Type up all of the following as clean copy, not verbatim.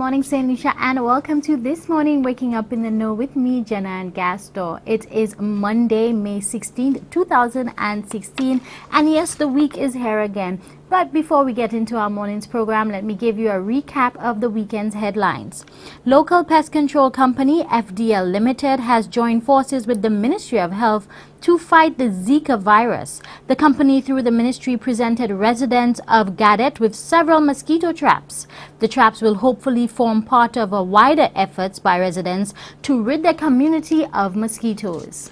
morning, Saint Lucia, and welcome to This Morning Waking Up in the Know with me, Jenna and Gaston. It is Monday, May 16th, 2016, and yes, the week is here again. But before we get into our morning's program, let me give you a recap of the weekend's headlines. Local pest control company FDL Limited has joined forces with the Ministry of Health to fight the Zika virus. The company, through the ministry, presented residents of Gadet with several mosquito traps. The traps will hopefully form part of a wider efforts by residents to rid their community of mosquitoes.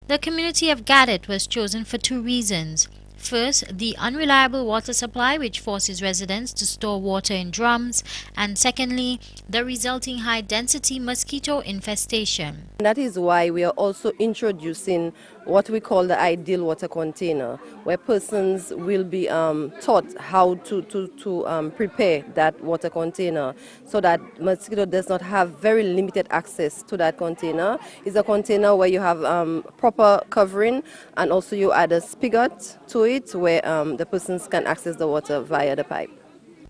The community of Gadet was chosen for two reasons. First, the unreliable water supply, which forces residents to store water in drums, and secondly, the resulting high-density mosquito infestation. That is why we are also introducing what we call the ideal water container, where persons will be taught how to prepare that water container so that mosquito does not have very limited access to that container. It's a container where you have proper covering, and also you add a spigot to it where the persons can access the water via the pipe.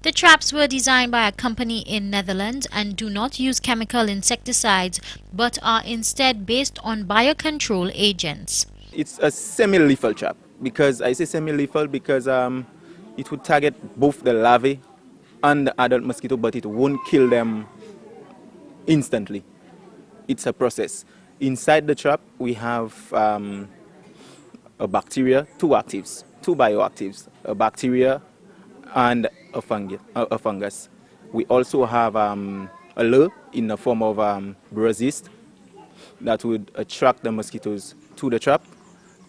The traps were designed by a company in Netherlands and do not use chemical insecticides but are instead based on biocontrol agents. It's a semi-lethal trap. Because I say semi-lethal because it would target both the larvae and the adult mosquito, but it won't kill them instantly. It's a process. Inside the trap we have a bacteria, two actives, two bioactives, a bacteria and a fungus. We also have a lure in the form of brasist that would attract the mosquitoes to the trap.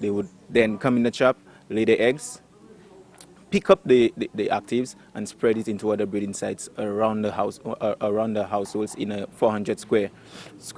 They would then come in the trap, lay their eggs, pick up the actives and spread it into other breeding sites around the house, around the households in a 400 square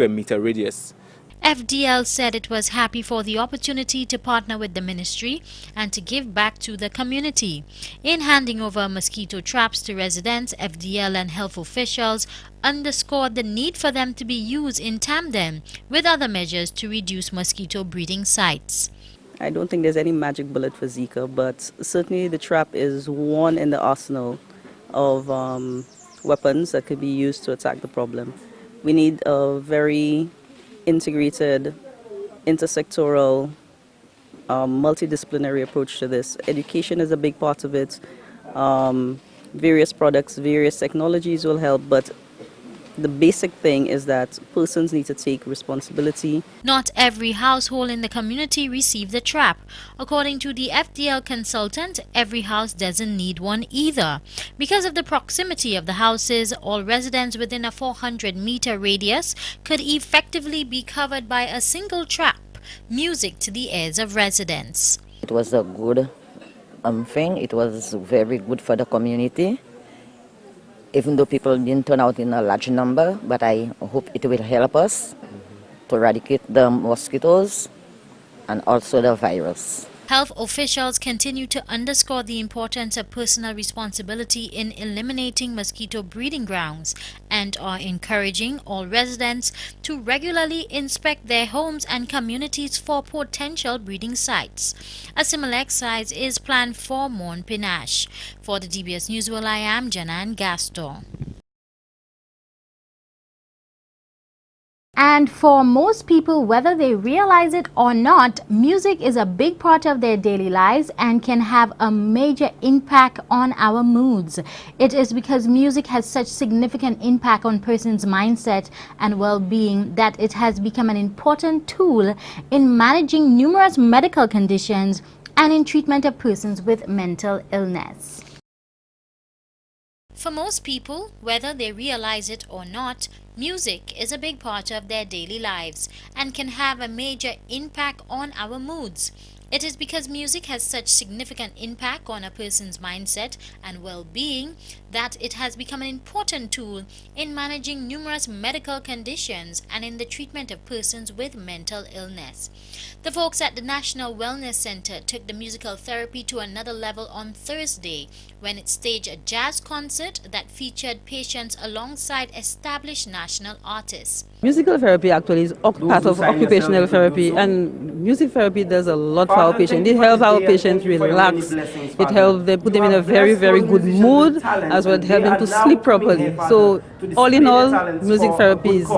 meter radius. FDL said it was happy for the opportunity to partner with the ministry and to give back to the community. In handing over mosquito traps to residents, FDL and health officials underscored the need for them to be used in tandem with other measures to reduce mosquito breeding sites. I don't think there's any magic bullet for Zika, but certainly the trap is one in the arsenal of weapons that could be used to attack the problem. We need a very integrated, intersectoral, multidisciplinary approach to this. Education is a big part of it. Various products, various technologies will help, but the basic thing is that persons need to take responsibility. Not every household in the community received the trap. According to the FDL consultant, every house doesn't need one either. Because of the proximity of the houses, all residents within a 400-meter radius could effectively be covered by a single trap. Music to the ears of residents. It was a good thing. It was very good for the community. Even though people didn't turn out in a large number, but I hope it will help us to eradicate the mosquitoes and also the virus. Health officials continue to underscore the importance of personal responsibility in eliminating mosquito breeding grounds and are encouraging all residents to regularly inspect their homes and communities for potential breeding sites. A similar exercise is planned for Montpinash. For the DBS Newsworld, I am Jenna and Gaston. And for most people, whether they realize it or not, music is a big part of their daily lives and can have a major impact on our moods. It is because music has such significant impact on person's mindset and well-being that it has become an important tool in managing numerous medical conditions and in treatment of persons with mental illness. For most people, whether they realize it or not, music is a big part of their daily lives and can have a major impact on our moods. It is because music has such significant impact on a person's mindset and well-being that it has become an important tool in managing numerous medical conditions and in the treatment of persons with mental illness. The folks at the National Wellness Center took the musical therapy to another level on Thursday when it staged a jazz concert that featured patients alongside established national international artists. Musical therapy actually is part of occupational therapy, and music therapy does a lot for our patients. It helps our patients relax. It helps them put them in a very, very good mood, as well as help them to sleep properly. So all in all, music therapy is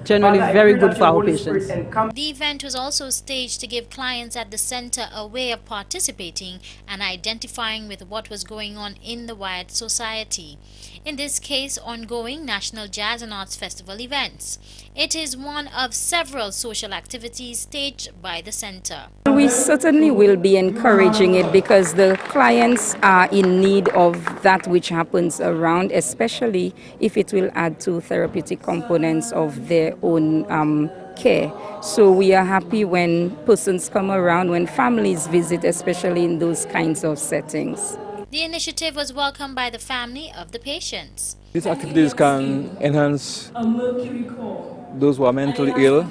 generally very good for our patients. The event was also staged to give clients at the center a way of participating and identifying with what was going on in the wider society. In this case, ongoing National Jazz and Arts Festival events. It is one of several social activities staged by the center. We certainly will be encouraging it because the clients are in need of that which happens around, especially if it will add to therapeutic components of their own care. So we are happy when persons come around, when families visit, especially in those kinds of settings. The initiative was welcomed by the family of the patients. These activities can enhance those who are mentally ill,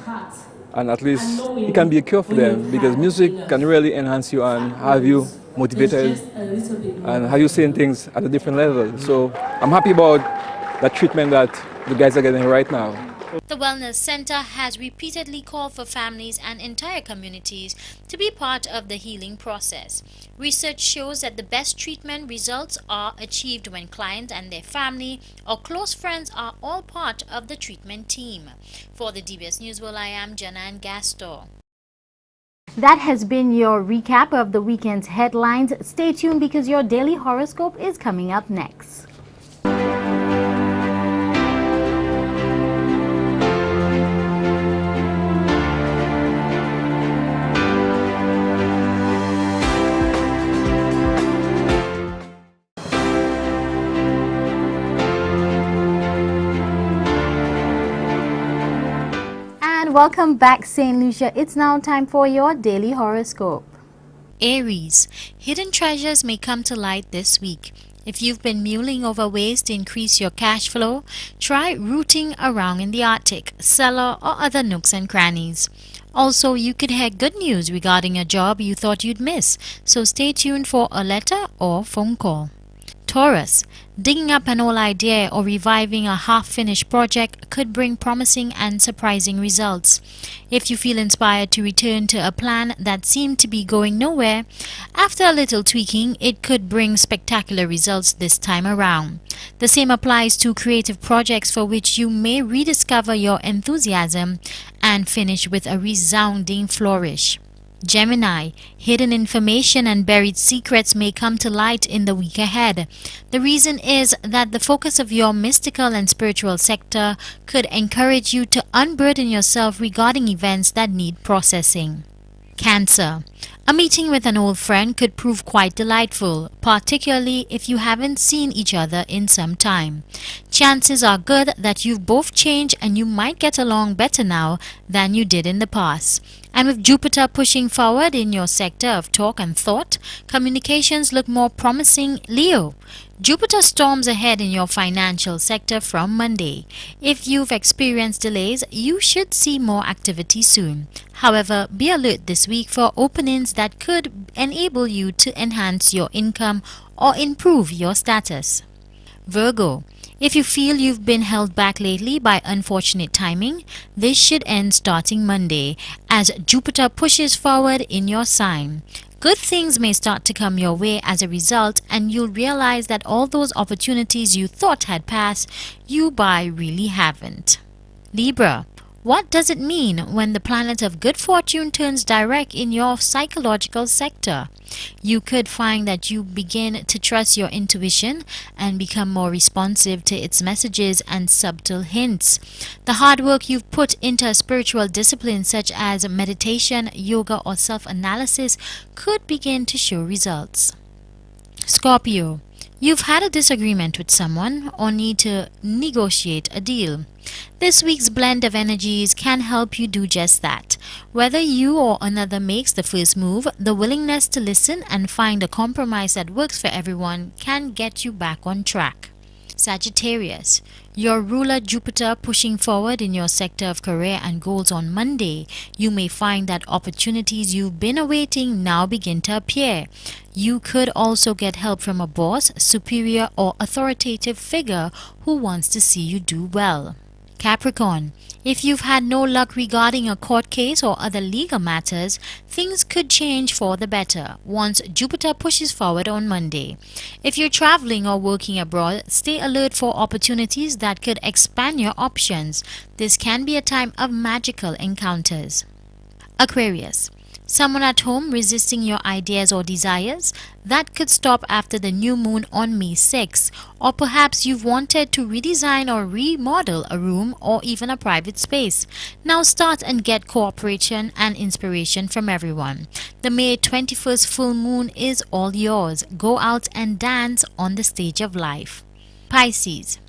and at least it can be a cure for them, because music can really enhance you and have you motivated and have you seeing things at a different level. So I'm happy about that treatment that the guys are getting right now. The Wellness Center has repeatedly called for families and entire communities to be part of the healing process. Research shows that the best treatment results are achieved when clients and their family or close friends are all part of the treatment team. For the DBS News World, I am Janan Gastor. That has been your recap of the weekend's headlines. Stay tuned because your daily horoscope is coming up next. Welcome back, St. Lucia. It's now time for your daily horoscope. Aries, hidden treasures may come to light this week. If you've been mulling over ways to increase your cash flow, try rooting around in the attic, cellar, or other nooks and crannies. Also, you could hear good news regarding a job you thought you'd miss, so stay tuned for a letter or phone call. Taurus, digging up an old idea or reviving a half-finished project could bring promising and surprising results. If you feel inspired to return to a plan that seemed to be going nowhere, after a little tweaking, it could bring spectacular results this time around. The same applies to creative projects for which you may rediscover your enthusiasm and finish with a resounding flourish. Gemini, hidden information and buried secrets may come to light in the week ahead. The reason is that the focus of your mystical and spiritual sector could encourage you to unburden yourself regarding events that need processing. Cancer, a meeting with an old friend could prove quite delightful, particularly if you haven't seen each other in some time. Chances are good that you've both changed and you might get along better now than you did in the past. And with Jupiter pushing forward in your sector of talk and thought, communications look more promising. Leo, Jupiter storms ahead in your financial sector from Monday. If you've experienced delays, you should see more activity soon. However, be alert this week for openings that could enable you to enhance your income or improve your status. Virgo, if you feel you've been held back lately by unfortunate timing, this should end starting Monday as Jupiter pushes forward in your sign. Good things may start to come your way as a result, and you'll realize that all those opportunities you thought had passed you by really haven't. Libra, what does it mean when the planet of good fortune turns direct in your psychological sector? You could find that you begin to trust your intuition and become more responsive to its messages and subtle hints. The hard work you've put into spiritual disciplines such as meditation, yoga, or self-analysis could begin to show results. Scorpio, you've had a disagreement with someone or need to negotiate a deal. This week's blend of energies can help you do just that. Whether you or another makes the first move, the willingness to listen and find a compromise that works for everyone can get you back on track. Sagittarius, your ruler Jupiter pushing forward in your sector of career and goals on Monday, you may find that opportunities you've been awaiting now begin to appear. You could also get help from a boss, superior, or authoritative figure who wants to see you do well. Capricorn, if you've had no luck regarding a court case or other legal matters, things could change for the better once Jupiter pushes forward on Monday. If you're traveling or working abroad, stay alert for opportunities that could expand your options. This can be a time of magical encounters. Aquarius, someone at home resisting your ideas or desires? That could stop after the new moon on May 6. Or perhaps you've wanted to redesign or remodel a room or even a private space. Now start and get cooperation and inspiration from everyone. The May 21st full moon is all yours. Go out and dance on the stage of life. Pisces,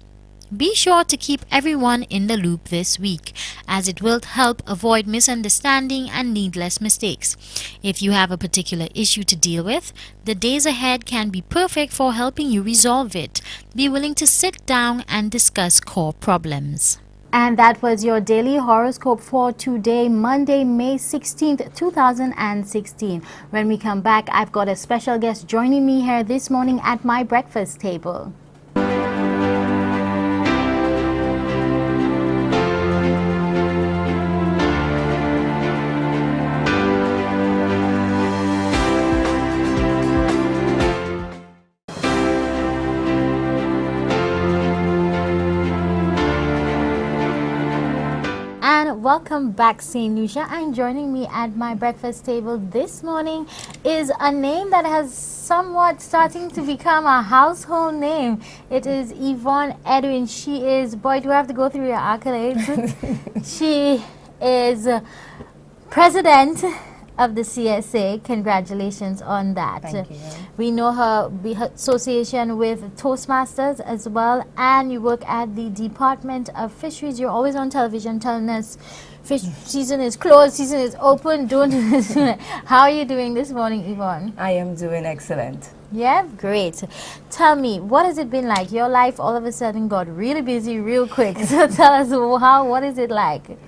be sure to keep everyone in the loop this week, as it will help avoid misunderstanding and needless mistakes. If you have a particular issue to deal with, the days ahead can be perfect for helping you resolve it. Be willing to sit down and discuss core problems. And that was your daily horoscope for today, Monday, May 16th, 2016. When we come back, I've got a special guest joining me here this morning at my breakfast table. And welcome back, St. Lucia. And joining me at my breakfast table this morning is a name that has somewhat starting to become a household name. It is Yvonne Edwin. She is, boy, do I have to go through your accolades? She is president of the CSA. Congratulations on that. Thank you. We know her association with Toastmasters as well, and you work at the Department of Fisheries. You're always on television telling us fish season is closed, season is open, don't do this. How are you doing this morning, Yvonne? I am doing excellent. Yeah, great. Tell me, what has it been like? Your life all of a sudden got really busy real quick. So tell us, what is it like?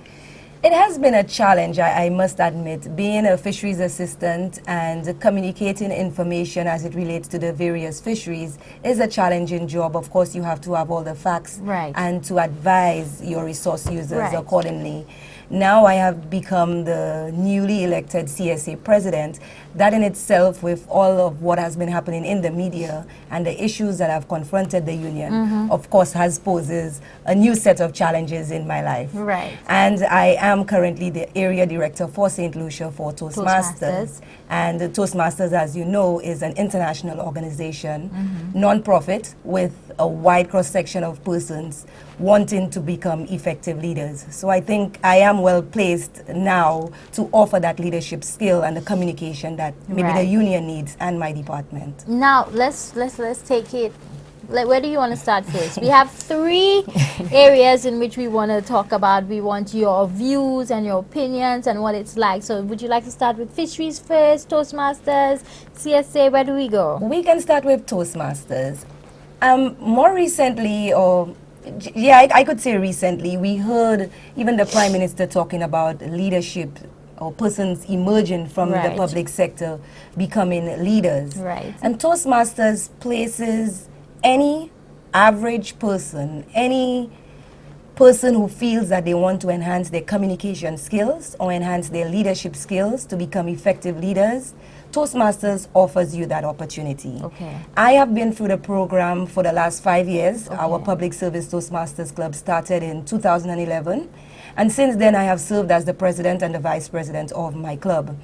It has been a challenge, I must admit. Being a fisheries assistant and communicating information as it relates to the various fisheries is a challenging job. Of course, you have to have all the facts and to advise your resource users accordingly. Now I have become the newly elected CSA president. That in itself, with all of what has been happening in the media and the issues that have confronted the union, of course, poses a new set of challenges in my life. Right. And I am currently the area director for St. Lucia for Toastmasters. And Toastmasters, as you know, is an international organization, non-profit, with a wide cross-section of persons wanting to become effective leaders. So I think I am well placed now to offer that leadership skill and the communication that maybe the union needs and my department. Now let's take it. Where do you want to start first? We have 3 areas in which we want to talk about. We want your views and your opinions and what it's like. So would you like to start with fisheries first, Toastmasters, CSA? Where do we go? We can start with Toastmasters. More recently, or yeah, I could say recently, we heard even the Prime Minister talking about leadership or persons emerging from the public sector becoming leaders. And Toastmasters places any average person, any person who feels that they want to enhance their communication skills or enhance their leadership skills to become effective leaders, Toastmasters offers you that opportunity. I have been through the program for the last 5 years. Our public service Toastmasters Club started in 2011. And since then, I have served as the president and the vice president of my club.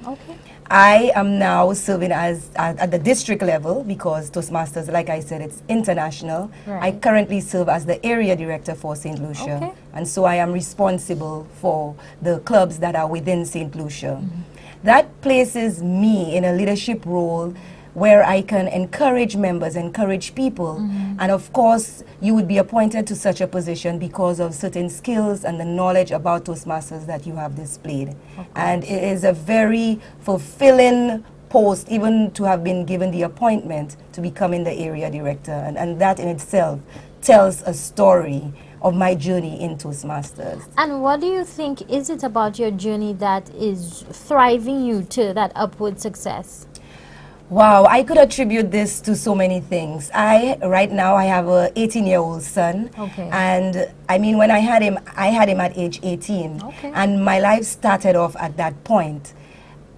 I am now serving as at the district level because Toastmasters, like I said, it's international. I currently serve as the area director for St. Lucia. And so I am responsible for the clubs that are within St. Lucia. That places me in a leadership role where I can encourage members, encourage people. And of course, you would be appointed to such a position because of certain skills and the knowledge about Toastmasters that you have displayed. And it is a very fulfilling post, even to have been given the appointment to becoming the area director. And that in itself tells a story of my journey in Toastmasters. And what do you think is it about your journey that is thriving you to that upward success? Wow, I could attribute this to so many things. Right now I have a 18-year-old son. Okay. And I mean, when I had him at age 18. Okay. And my life started off at that point.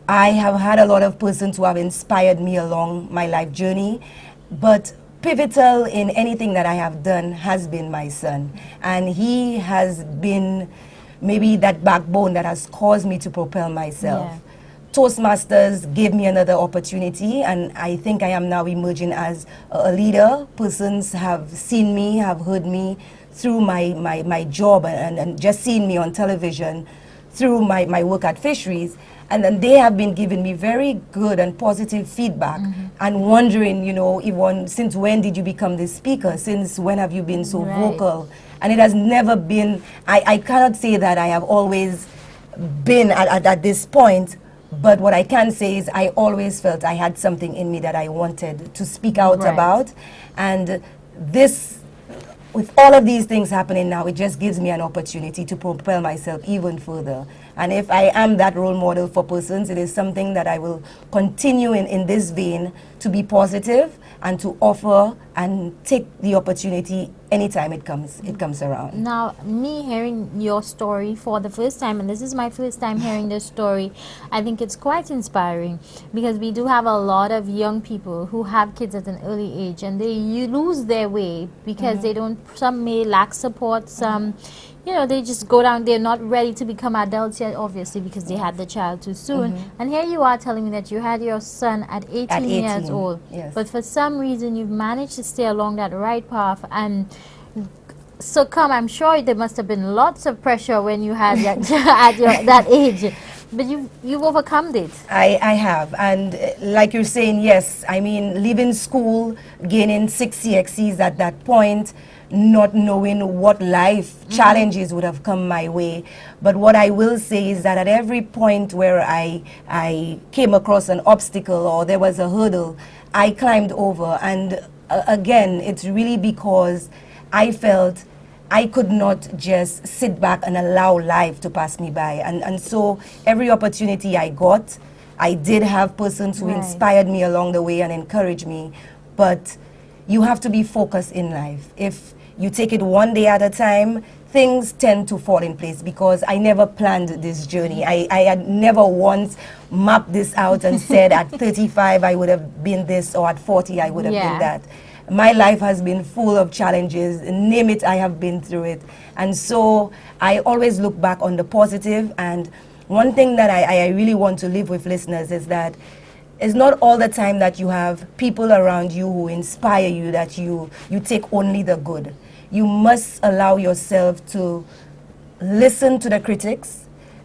I have had a lot of persons who have inspired me along my life journey, but pivotal in anything that I have done has been my son. And he has been maybe that backbone that has caused me to propel myself. Yeah. Toastmasters gave me another opportunity, and I think I am now emerging as a leader. Persons have seen me, have heard me through my job and just seen me on television through my work at Fisheries. And then they have been giving me very good and positive feedback and wondering, you know, Yvonne, since when did you become this speaker? Since when have you been so Right. vocal? And it has never been, I cannot say that I have always been at this point, but what I can say is I always felt I had something in me that I wanted to speak out Right. about. And this, with all of these things happening now, it just gives me an opportunity to propel myself even further. And if I am that role model for persons, it is something that I will continue in this vein to be positive and to offer and take the opportunity anytime it comes around. Now, me hearing your story for the first time, and this is my first time hearing this story, I think it's quite inspiring, because we do have a lot of young people who have kids at an early age, and you lose their way because they don't, some may lack support, some, you know, they just go down, they're not ready to become adults yet, obviously, because they had the child too soon. And here you are telling me that you had your son at 18 years old. Yes. But for some reason, you've managed to stay along that right path and succumb. I'm sure there must have been lots of pressure when you had that age. But you've overcome it. I have, and like you're saying, yes, I mean, leaving school, gaining 6 CXCs at that point, not knowing what life challenges would have come my way. But what I will say is that at every point where I came across an obstacle or there was a hurdle, I climbed over. And again, it's really because I felt I could not just sit back and allow life to pass me by. And so every opportunity I got, I did have persons who Right. inspired me along the way and encouraged me. But you have to be focused in life. If you take it one day at a time, things tend to fall in place, because I never planned this journey. I had never once mapped this out and said at 35 I would have been this, or at 40 I would have Yeah. been that. My life has been full of challenges, name it, I have been through it. And so I always look back on the positive, and one thing that I really want to leave with listeners is that it's not all the time that you have people around you who inspire you that you take only the good. You must allow yourself to listen to the critics.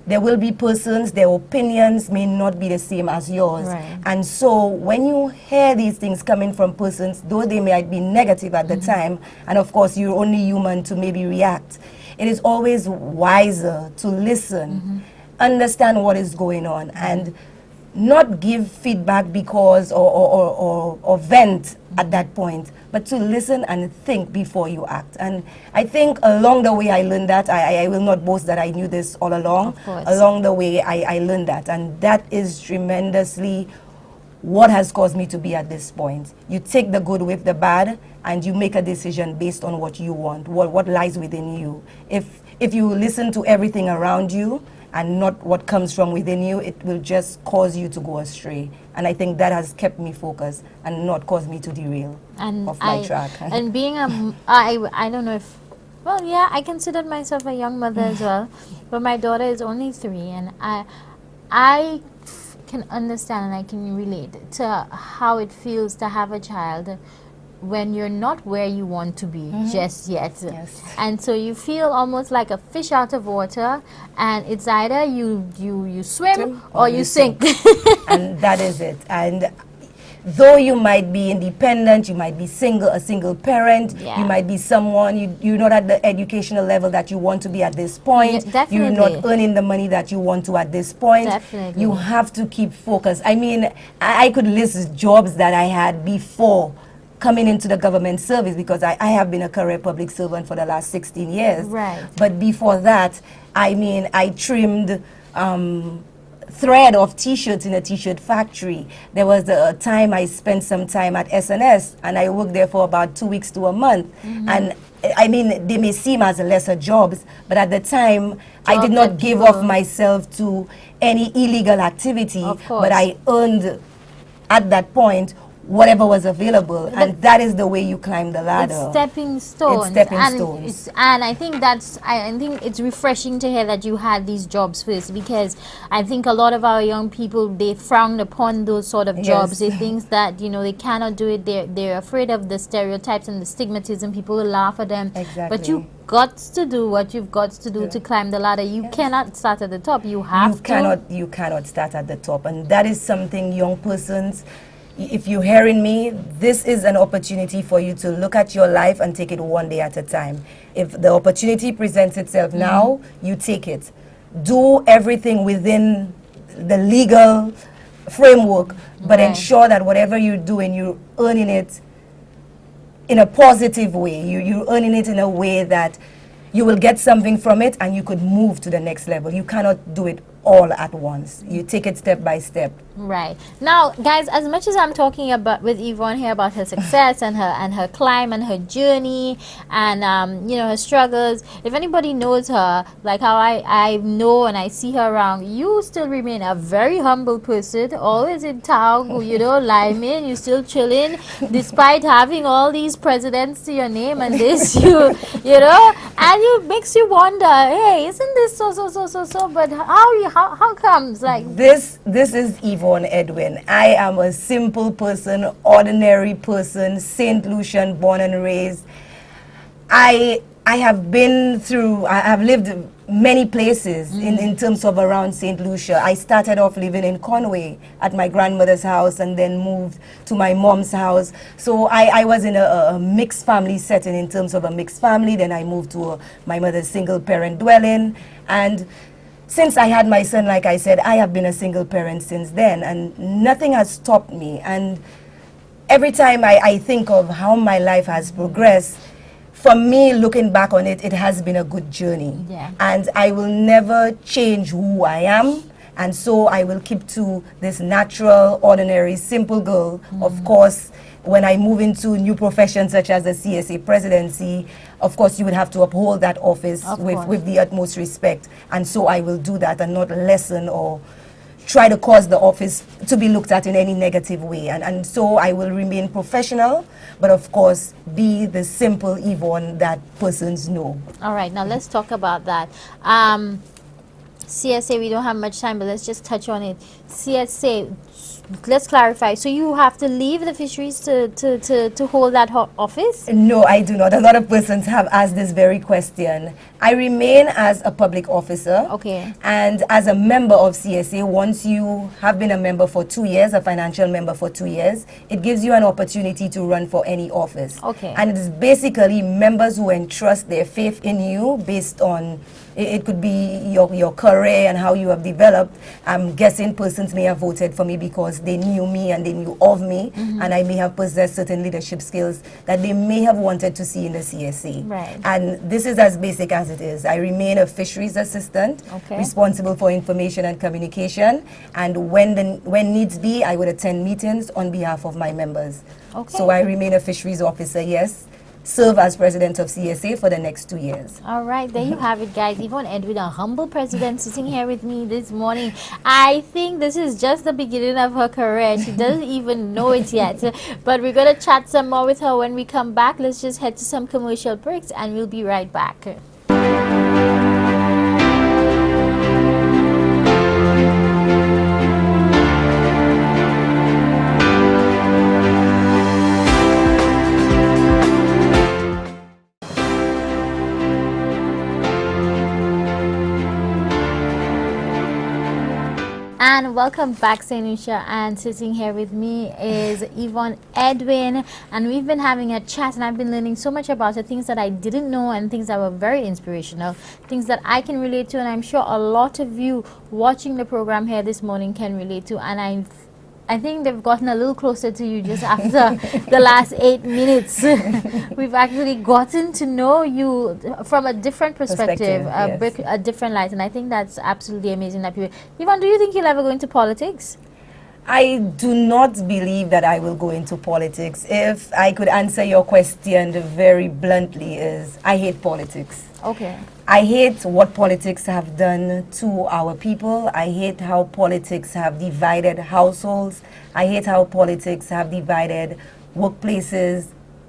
There will be persons, their opinions may not be the same as yours. Right. And so when you hear these things coming from persons, though they might be negative at the time, and of course you're only human to maybe react, it is always wiser to listen, understand what is going on, and not give feedback because or vent at that point, but to listen and think before you act. And I think along the way I learned that. I will not boast that I knew this all along. Of course. Along the way I learned that, and that is tremendously what has caused me to be at this point. You take the good with the bad, and you make a decision based on what you want, what lies within you. If you listen to everything around you and not what comes from within you, it will just cause you to go astray. And I think that has kept me focused and not caused me to derail And off my track. And being I don't know if, well, yeah, I considered myself a young mother as well, but my daughter is only 3, and I can understand and I can relate to how it feels to have a child when you're not where you want to be just yet. Yes. And so you feel almost like a fish out of water, and it's either you swim or you sink. And that is it. And though you might be independent, you might be a single parent, Yeah. you might be someone, you're not at the educational level that you want to be at this point, Yeah, you're definitely. not earning the money that you want to at this point. Definitely. You have to keep focused. I mean, I could list jobs that I had before coming into the government service, because I have been a career public servant for the last 16 years. Right. But before that, I mean, I trimmed thread of t-shirts in a t-shirt factory. There was a time I spent some time at SNS, and I worked there for about 2 weeks to a month. And I mean, they may seem as lesser jobs, but at the time, I did not give off myself to any illegal activity, but I earned at that point whatever was available, and that is the way you climb the ladder. It's stepping stones. It's stepping stones. And I think I think it's refreshing to hear that you had these jobs first, because I think a lot of our young people, they frown upon those sort of jobs. They think that, you know, they cannot do it. They're afraid of the stereotypes and the stigmatism. People will laugh at them. But you got to do what you've got to do to climb the ladder. You cannot start at the top. You cannot start at the top, and that is something young persons, if you're hearing me, this is an opportunity for you to look at your life and take it one day at a time. If the opportunity presents itself now, you take it. Do everything within the legal framework, but ensure that whatever you're doing, you're earning it in a positive way. You're earning it in a way that you will get something from it and you could move to the next level. You cannot do it all at once. You take it step by step. Right. Now, guys, as much as I'm talking about with Yvonne here about her success and her climb and her journey and you know, her struggles, if anybody knows her, like how I know and I see her around, you still remain a very humble person, always in town, you know, Lyman, you still chilling, despite having all these presidents to your name and this, you know, and it makes you wonder, hey, isn't this so, but how comes, like this is Yvonne Edwin. I am a simple person, ordinary person, St. Lucian, born and raised. I have been through, I have lived many places in terms of around St. Lucia. I started off living in Conway at my grandmother's house and then moved to my mom's house. So I was in a mixed family setting in terms of a mixed family. Then I moved to my mother's single parent dwelling. And since I had my son, like I said, I have been a single parent since then, and nothing has stopped me. And every time I think of how my life has progressed, for me, looking back on it, it has been a good journey. And I will never change who I am. And so I will keep to this natural, ordinary, simple girl. Of course, when I move into new professions such as the CSA presidency, of course you would have to uphold that office with the utmost respect. And so I will do that and not lessen or try to cause the office to be looked at in any negative way. And so I will remain professional, but of course be the simple Yvonne that persons know. All right, now let's talk about that. CSA, we don't have much time, but let's just touch on it. CSA, let's clarify. So you have to leave the fisheries to hold that office? No, I do not. A lot of persons have asked this very question. I remain as a public officer. Okay. And as a member of CSA, once you have been a member for 2 years, a financial member for 2 years, it gives you an opportunity to run for any office. Okay. And it is basically members who entrust their faith in you based on, it could be your career and how you have developed. I'm guessing persons may have voted for me because they knew me and they knew of me, and I may have possessed certain leadership skills that they may have wanted to see in the CSA. Right. And this is as basic as it is. I remain a fisheries assistant, responsible for information and communication, and when needs be, I would attend meetings on behalf of my members. So I remain a fisheries officer, yes. Serve as president of CSA for the next 2 years. All right, there you have it, guys. Yvonne Edwin, a humble president, sitting here with me this morning. I think this is just the beginning of her career. She doesn't even know it yet. But we're going to chat some more with her when we come back. Let's just head to some commercial breaks and we'll be right back. And welcome back, St. Lucia, and sitting here with me is Yvonne Edwin, and we've been having a chat and I've been learning so much about her, things that I didn't know and things that were very inspirational, things that I can relate to, and I'm sure a lot of you watching the program here this morning can relate to. And I think they've gotten a little closer to you just after the last 8 minutes. We've actually gotten to know you from a different perspective, yes. a different light, and I think that's absolutely amazing that people. Yvonne, do you think you'll ever go into politics? I do not believe that I will go into politics. If I could answer your question very bluntly, is I hate politics. Okay. I hate what politics have done to our people. I hate how politics have divided households. I hate how politics have divided workplaces,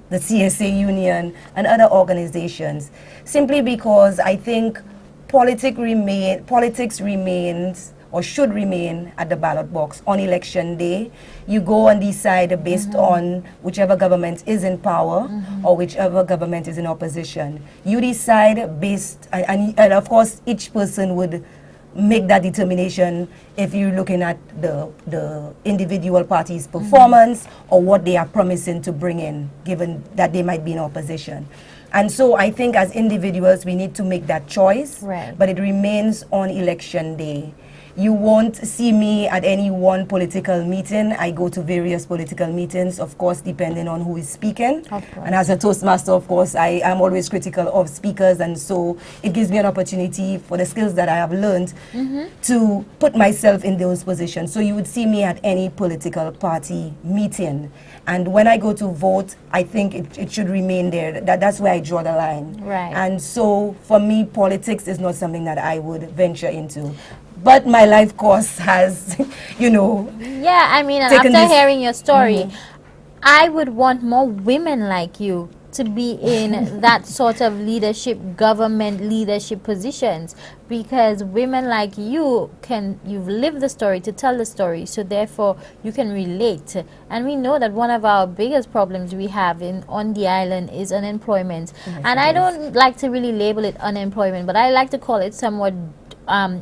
the CSA union, and other organizations. Simply because I think politics remains or should remain at the ballot box on election day. You go and decide based on whichever government is in power or whichever government is in opposition. You decide based, and of course each person would make that determination if you're looking at the individual party's performance or what they are promising to bring in, given that they might be in opposition. And so I think as individuals we need to make that choice, Right. but it remains on election day. You won't see me at any one political meeting. I go to various political meetings, of course, depending on who is speaking. Of course. And as a Toastmaster, of course, I am always critical of speakers, and so it gives me an opportunity for the skills that I have learned to put myself in those positions. So you would see me at any political party meeting. And when I go to vote, I think it should remain there. That's where I draw the line. Right. And so for me, politics is not something that I would venture into. But my life course has, you know. Yeah, I mean, and Taken after this- hearing your story, I would want more women like you to be in that sort of leadership, government leadership positions, because women like you you've lived the story to tell the story, so therefore you can relate. And we know that one of our biggest problems we have on the island is unemployment. And I don't like to really label it unemployment, but I like to call it somewhat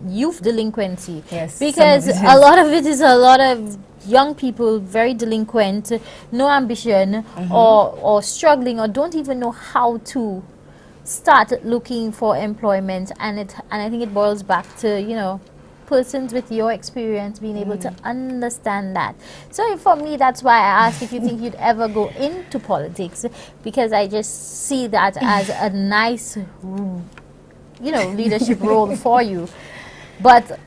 youth delinquency. Yes, Because some of it a is. lot of it is a lot of young people, very delinquent, no ambition, or struggling, or don't even know how to start looking for employment. And I think it boils back to, you know, persons with your experience being able to understand that. So for me, that's why I asked if you think you'd ever go into politics, because I just see that as a nice, you know, leadership role for you. But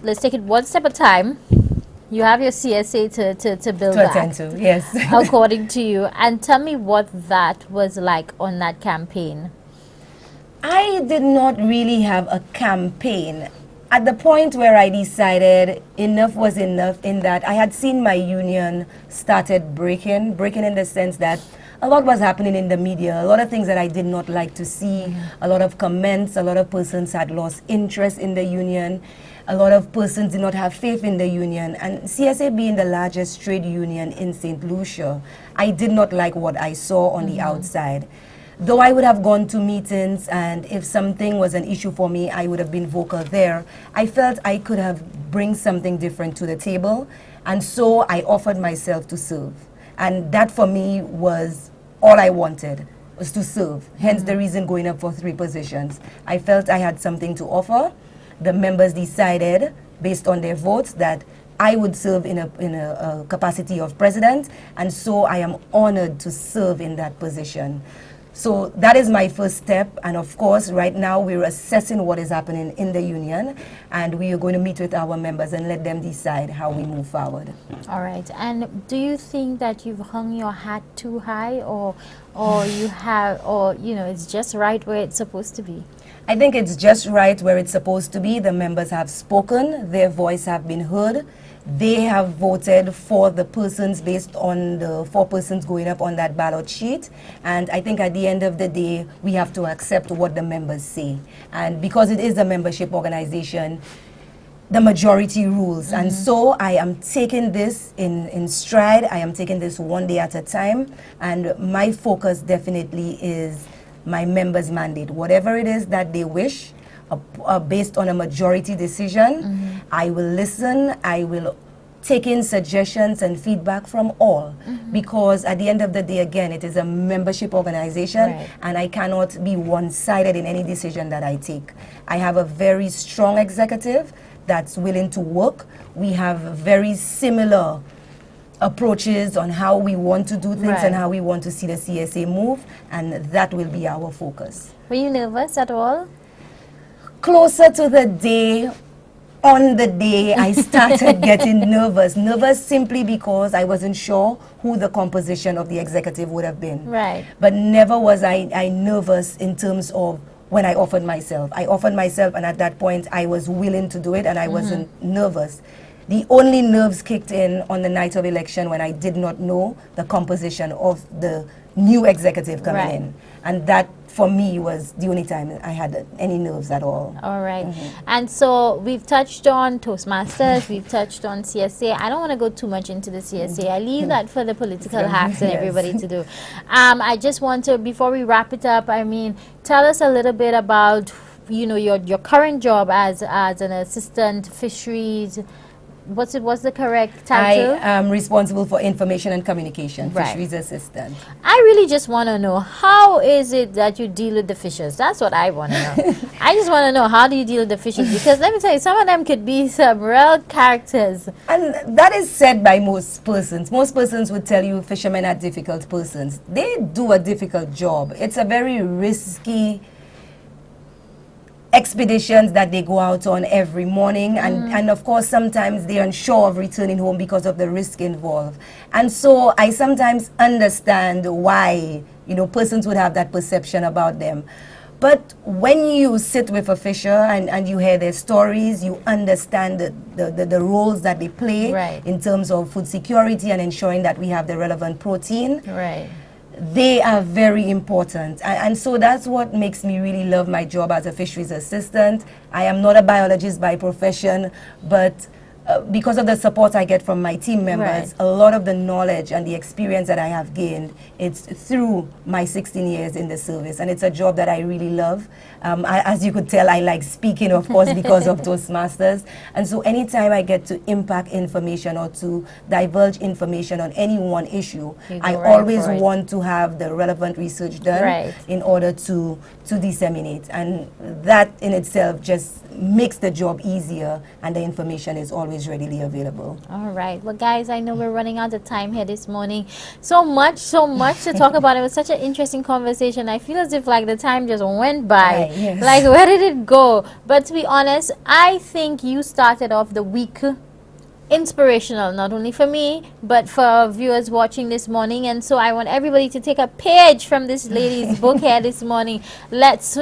let's take it one step at a time. You have your CSA to build To attend that, to, yes. according to you. And tell me what that was like on that campaign. I did not really have a campaign. At the point where I decided enough was enough, in that I had seen my union started breaking in the sense that a lot was happening in the media, a lot of things that I did not like to see, a lot of comments, a lot of persons had lost interest in the union, a lot of persons did not have faith in the union. And CSA being the largest trade union in St. Lucia, I did not like what I saw on the outside. Though I would have gone to meetings, and if something was an issue for me, I would have been vocal there, I felt I could have bring something different to the table, and so I offered myself to serve. And that for me was all I wanted, was to serve. Hence the reason going up for 3 positions. I felt I had something to offer. The members decided, based on their votes, that I would serve in a capacity of president, and so I am honored to serve in that position. So that is my first step, and of course right now we're assessing what is happening in the union, and we are going to meet with our members and let them decide how we move forward. All right. And do you think that you've hung your hat too high, or you have, or you know, it's just right where it's supposed to be? I think it's just right where it's supposed to be. The members have spoken, their voice have been heard. They have voted for the persons based on the 4 persons going up on that ballot sheet. And I think at the end of the day, we have to accept what the members say. And because it is a membership organization, the majority rules. And so I am taking this in stride. I am taking this one day at a time. And my focus definitely is my members' mandate. Whatever it is that they wish, based on a majority decision, I will listen, I will take in suggestions and feedback from all, because at the end of the day, again, it is a membership organization, Right. and I cannot be one-sided in any decision that I take. I have a very strong executive that's willing to work. We have very similar approaches on how we want to do things Right. and how we want to see the CSA move, and that will be our focus. Were you nervous at all? Closer to the day, on the day, I started getting nervous simply because I wasn't sure who the composition of the executive would have been. Right. But never was I nervous in terms of when I offered myself. I offered myself, and at that point I was willing to do it, and I wasn't nervous. The only nerves kicked in on the night of election when I did not know the composition of the new executive coming Right. in. And that, for me, was the only time I had any nerves at all. All right. And so we've touched on Toastmasters, we've touched on CSA. I don't want to go too much into the CSA. I leave that for the political hacks and Yes. everybody to do. I just want to, before we wrap it up, I mean, tell us a little bit about, you know, your current job as an assistant fisheries. What's the correct title? I am responsible for information and communication, Right. fisheries assistant. I really just want to know, how is it that you deal with the fishes? That's what I want to know. I just want to know, how do you deal with the fishes? Because let me tell you, some of them could be some real characters. And that is said by most persons. Most persons would tell you fishermen are difficult persons. They do a difficult job. It's a very risky expeditions that they go out on every morning, and of course sometimes they're unsure of returning home because of the risk involved. And so I sometimes understand why, you know, persons would have that perception about them. But when you sit with a fisher and you hear their stories, you understand the roles that they play Right. in terms of food security and ensuring that we have the relevant protein. Right. They are very important, and so that's what makes me really love my job as a fisheries assistant. I am not a biologist by profession, but because of the support I get from my team members, Right. a lot of the knowledge and the experience that I have gained, it's through my 16 years in the service, and it's a job that I really love. As you could tell, I like speaking, of course, because of Toastmasters, and so anytime I get to impact information or to divulge information on any one issue, You go I right always for it. want to have the relevant research done Right. in order to disseminate, and that in itself just makes the job easier, and the information is always readily available. All right. Well, guys, I know we're running out of time here this morning. So much to talk about. It was such an interesting conversation. I feel as if like the time just went by. Right, yes. Like, where did it go? But to be honest, I think you started off the week inspirational, not only for me, but for viewers watching this morning. And so I want everybody to take a page from this lady's book here this morning. Let's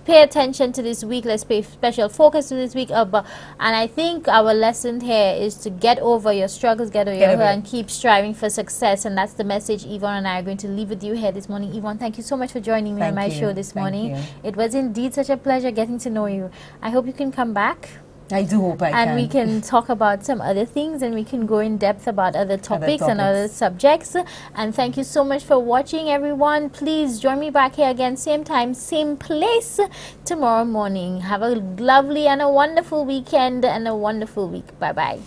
pay attention to this week. Let's pay special focus to this week. And I think our lesson here is to get over your struggles, get over your over it. and keep striving for success. And that's the message Yvonne and I are going to leave with you here this morning. Yvonne, thank you so much for joining me on Thank my you. show this Thank morning. you. It was indeed such a pleasure getting to know you. I hope you can come back. I do hope I And can. we can talk about some other things, and we can go in depth about other topics and other topics. subjects. And thank you so much for watching, everyone. Please join me back here again, same time, same place, tomorrow morning. Have a lovely and a wonderful weekend and a wonderful week. Bye-bye.